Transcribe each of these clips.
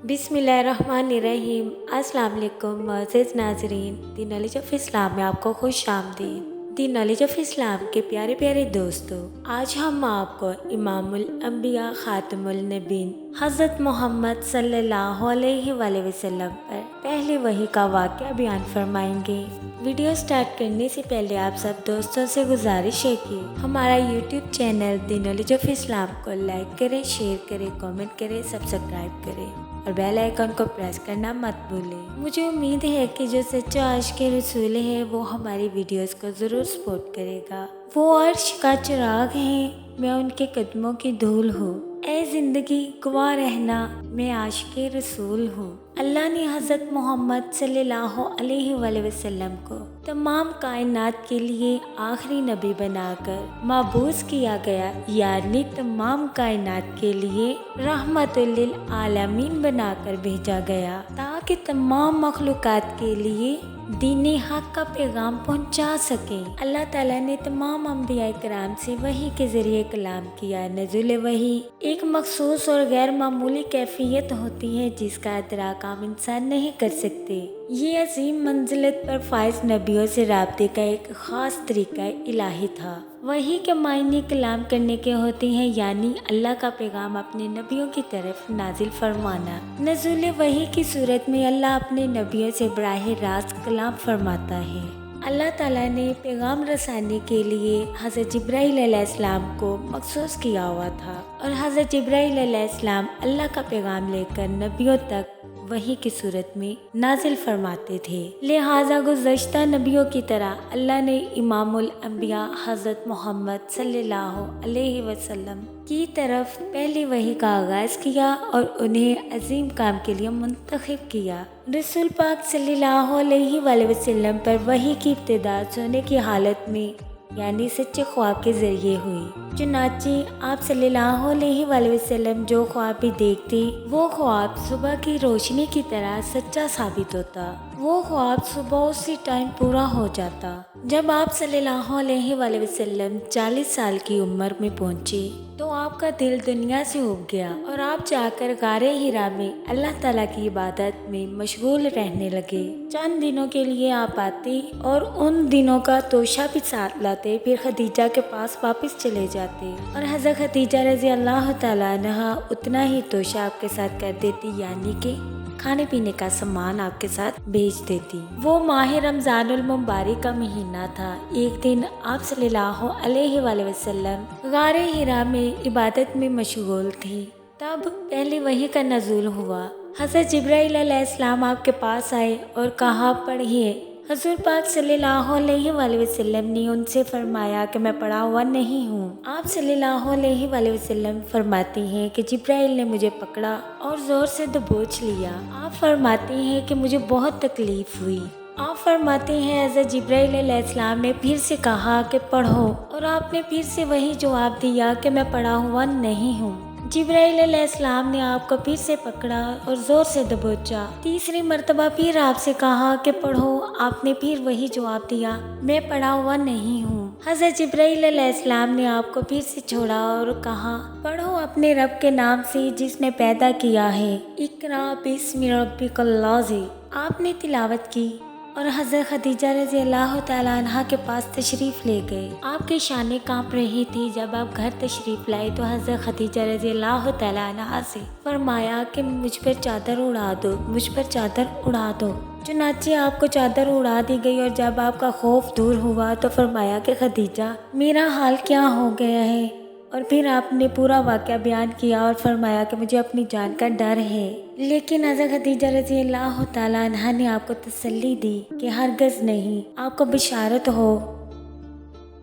बिस्मिल्लाहिर्रहमानिर्रहीम। अस्सलाम वालेकुम मुअज़्ज़िज़ नाज़रीन, दी नॉलेज ऑफ इस्लाम में आपको खुश आमदीद। दी नॉलेज ऑफ इस्लाम के प्यारे प्यारे दोस्तों, आज हम आपको इमामुल अंबिया खातमुल नबीन हज़रत मोहम्मद सल्लल्लाहु अलैहि वसल्लम पर पहले वही का वाक़या बयान फरमाएंगे। वीडियो स्टार्ट करने से पहले आप सब दोस्तों से गुजारिश है कि हमारा YouTube channel the knowledge of Islam को लाइक करें, शेयर करें, कमेंट करें, सब्सक्राइब करें और बेल आइकन को प्रेस करना मत भूलें। मुझे उम्मीद है कि जो सच्चा आशिक़ रसूल है वो हमारी वीडियोस को ज़रूर सपोर्ट करेगा। वो अर्श का चिराग है, मैं उनके कदमों की धूल हूँ। ए ज़िंदगी गवाह रहना, मैं आशिक़ रसूल हूँ। अल्लाह ने हज़रत मोहम्मद सल्लल्लाहु अलैहि वसल्लम को तमाम कायनात के लिए आखिरी नबी बनाकर मबूस किया गया, यानी तमाम कायनात के लिए रहमतुल लिल आलमीन बनाकर भेजा गया, ताकि तमाम मखलूक़ात के लिए दीन हक का पैगाम पहुंचा सके। अल्लाह ताला ने तमाम अंबिया कराम से वही के ज़रिए कलाम किया। नज़ुल वही एक मखसूस और गैर मामूली कैफियत होती है जिसका इदराक आम इंसान नहीं कर सकते। ये अजीम मंजिलत पर फाइज नबियों से राब्ते का एक ख़ास तरीका इलाही था। वही के मायने कलाम करने के होते हैं, यानी अल्लाह का पैगाम अपने नबियों की तरफ नाजिल फरमाना। नज़ुल वही की सूरत में अल्लाह अपने नबियों से बराह रास्त कलाम फरमाता है। अल्लाह ताला ने पैगाम रसाने के लिए हज़रत जिब्राईल अलैहिस्सलाम को मखसूस किया हुआ था और हज़रत जिब्राईल अलैहिस्सलाम अल्लाह का पैगाम लेकर नबियों तक वही की सूरत में नाजिल फरमाते थे। लिहाजा गुज़श्ता नबियों की तरह अल्लाह ने इमामुल अंबिया हज़रत मोहम्मद सल्लल्लाहु अलैहि वसल्लम की तरफ पहले वही का आगाज़ किया और उन्हें अजीम काम के लिए मुंतखब किया। रसूल पाक सल्लल्लाहु अलैहि वसल्लम पर वही की इब्तिदा सोने की हालत में यानी सच्चे ख्वाब के ज़रिए हुई। चुनाचे आप सल्लल्लाहु अलैहि वसल्लम जो ख्वाब भी देखते, वो ख्वाब सुबह की रोशनी की तरह सच्चा साबित होता। वो ख्वाब सुबह उसी टाइम पूरा हो जाता। जब आप सल्लल्लाहु अलैहि वसल्लम 40 साल की उम्र में पहुँचे तो आपका दिल दुनिया से उब गया और आप जाकर गारे हिरा में अल्लाह ताला की इबादत में मशगूल रहने लगे। चंद दिनों के लिए आप आते और उन दिनों का तोशा भी साथ लाते, फिर खदीजा के पास वापस चले जाते और हज़रत खदीजा रज़ी अल्लाह ताला अन्हा उतना ही तोशा आपके साथ कर देती, यानी कि खाने पीने का सामान आपके साथ भेज देती। वो माह रमज़ानुल मुबारक का महीना था। एक दिन आप सल्लल्लाहु अलैहि वसल्लम गारे हिरा में इबादत में मशगूल थी, तब पहले वही का नज़ूल हुआ। हज़रत जिब्राईल अलैहिस्सलाम आपके पास आए और कहा, पढ़िए। हज़ूर पाक सल्लल्लाहु अलैहि वसल्लम ने उनसे फरमाया कि मैं पढ़ा हुआ नहीं हूँ। आप सल्लल्लाहु अलैहि वसल्लम फरमाते हैं कि जिब्राईल ने मुझे पकड़ा और ज़ोर से दबोच लिया। आप फरमाते हैं कि मुझे बहुत तकलीफ़ हुई। आप फरमाते हैं हज़रत जिब्राईल अलैहिस्सलाम ने फिर से कहा कि पढ़ो, और आपने फिर से वही जवाब दिया कि मैं पढ़ा हुआ नहीं हूँ। जिब्राईल अलैहिस्सलाम ने आपको फिर से पकड़ा और ज़ोर से दबोचा। तीसरी मर्तबा फिर आपसे कहा कि पढ़ो, आपने फिर वही जवाब दिया, मैं पढ़ा हुआ नहीं हूँ। हज़रत जिब्राईल अलैहिस्सलाम ने आपको फिर से छोड़ा और कहा, पढ़ो अपने रब के नाम से जिसने पैदा किया है, इक़रा बिस्मि रब्बिकल लज़ी। आपने तिलावत की और हज़रत खदीजा रज़ी अल्लाह ताला अन्हा के पास तशरीफ़ ले गए। आपकी शानें काँप रही थी। जब आप घर तशरीफ़ लाए तो हज़रत खदीजा रज़ी अल्लाह ताला अन्हा से फरमाया कि मुझ पर चादर उड़ा दो, मुझ पर चादर उड़ा दो। चुनाचे आपको चादर उड़ा दी गई और जब आपका खौफ दूर हुआ तो फरमाया कि खदीजा मेरा हाल क्या हो गया है, और फिर आपने पूरा वाक़या बयान किया और फरमाया कि मुझे अपनी जान का डर है। लेकिन हज़रत खदीजा रज़ी अल्लाह ताला अन्हा ने आपको तसल्ली दी कि हरगिज़ नहीं, आपको बिशारत हो,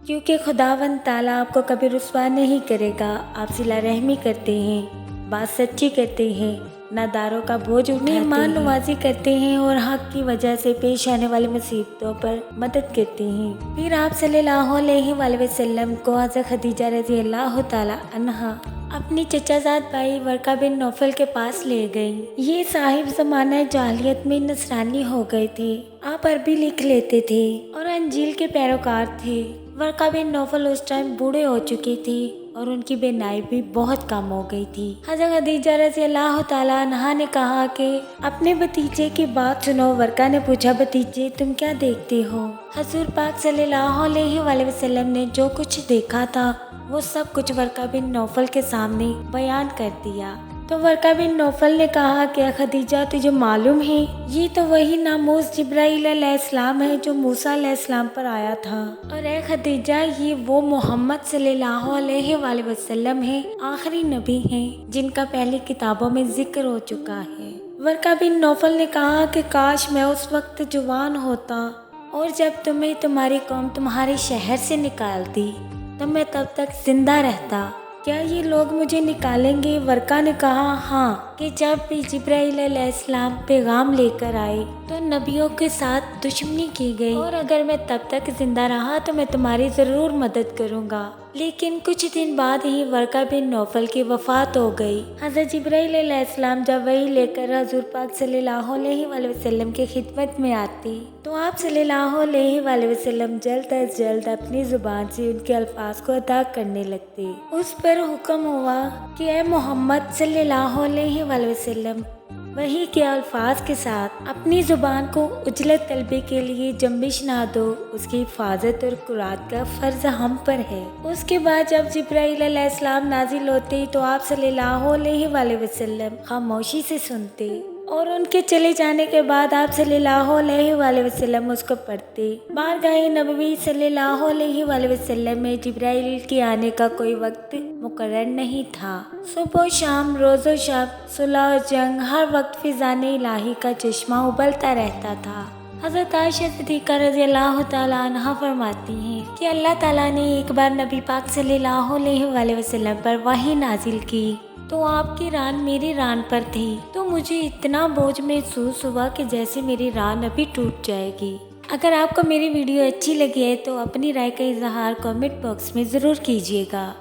क्योंकि खुदावंद ताला आपको कभी रुस्वा नहीं करेगा। आप सिला रहमी करते हैं, बात सच्ची करते हैं, नादारों का बोझ उठाते, ईमान नवाजी करते हैं और हक की वजह से पेश आने वाली मुसीबतों पर मदद करते हैं। फिर आप सल्लल्लाहु अलैहि वसल्लम को हज़रत खदीजा रज़ी अल्लाह ताला अन्हा अपनी चचाजाद भाई वर्का बिन नौफल के पास ले गई। ये साहिब ज़माना जाहिलियत में नसरानी हो गए थे। आप अरबी लिख लेते थे और अंजील के पैरोकार थे। वर्का बिन नौफल उस टाइम बूढ़े हो चुके थे اور ان کی بینائی بھی بہت کم ہو گئی تھی۔ حضرت خدیجہ رضی اللہ تعالیٰ عنہا نے کہا کہ اپنے بھتیجے کی بات سنو۔ ورقہ نے پوچھا بھتیجے تم کیا دیکھتے ہو؟ حضور پاک صلی اللہ علیہ وآلہ وسلم نے جو کچھ دیکھا تھا وہ سب کچھ ورقہ بن نوفل کے سامنے بیان کر دیا۔ تو ورقہ بن نوفل نے کہا کہ خدیجہ تجھے معلوم ہے یہ تو وہی ناموس جبرائیل علیہ السلام ہے جو موسیٰ علیہ السلام پر آیا تھا، اور اے خدیجہ یہ وہ محمد صلی اللہ علیہ وآلہ وسلم ہے، آخری نبی ہیں جن کا پہلی کتابوں میں ذکر ہو چکا ہے۔ ورقہ بن نوفل نے کہا کہ کاش میں اس وقت جوان ہوتا اور جب تمہیں تمہاری قوم تمہارے شہر سے نکالتی تو میں تب تک زندہ رہتا، کیا یہ لوگ مجھے نکالیں گے؟ ورقہ نے کہا ہاں، کہ جب بھی جبرائیل علیہ السلام پیغام لے کر آئے تو نبیوں کے ساتھ دشمنی کی گئی، اور اگر میں تب تک زندہ رہا تو میں تمہاری ضرور مدد کروں گا۔ لیکن کچھ دن بعد ہی ورقہ بن نوفل کی وفات ہو گئی۔ حضرت جبرائیل علیہ السلام جب وحی لے کر حضور پاک صلی اللہ علیہ وآلہ وسلم کی خدمت میں آتی تو آپ صلی اللہ علیہ وآلہ وسلم جلد از جلد اپنی زبان سے ان کے الفاظ کو ادا کرنے لگتے۔ اس پر حکم ہوا کہ اے محمد صلی اللہ علیہ وآلہ وسلم وحی کے الفاظ کے ساتھ اپنی زبان کو اجلت طلبی کے لیے جنبش نہ دو، اس کی حفاظت اور قرات کا فرض ہم پر ہے۔ اس کے بعد جب جبرائیل علیہ السلام نازل ہوتے تو آپ صلی اللہ علیہ وآلہ وسلم خاموشی سے سنتے، اور ان کے چلے جانے کے بعد آپ صلی اللہ علیہ وآلہ وسلم اس کو پڑھتے۔ بارگاہ نبوی صلی اللہ علیہ وآلہ وسلم میں جبرائیل کے آنے کا کوئی وقت مقرر نہیں تھا۔ صبح و شام، روز و شب، صلح و جنگ، ہر وقت فیضان الہی کا چشمہ ابلتا رہتا تھا۔ حضرت عائشہ صدیقہ رضی اللہ تعالیٰ عنہا فرماتی ہیں کہ اللہ تعالیٰ نے ایک بار نبی پاک صلی اللہ علیہ وآلہ وسلم پر وحی نازل کی تو آپ کی ران میری ران پر تھی، تو مجھے اتنا بوجھ محسوس ہوا کہ جیسے میری ران ابھی ٹوٹ جائے گی۔ اگر آپ کو میری ویڈیو اچھی لگی ہے تو اپنی رائے کا اظہار کامنٹ باکس میں ضرور کیجیے گا۔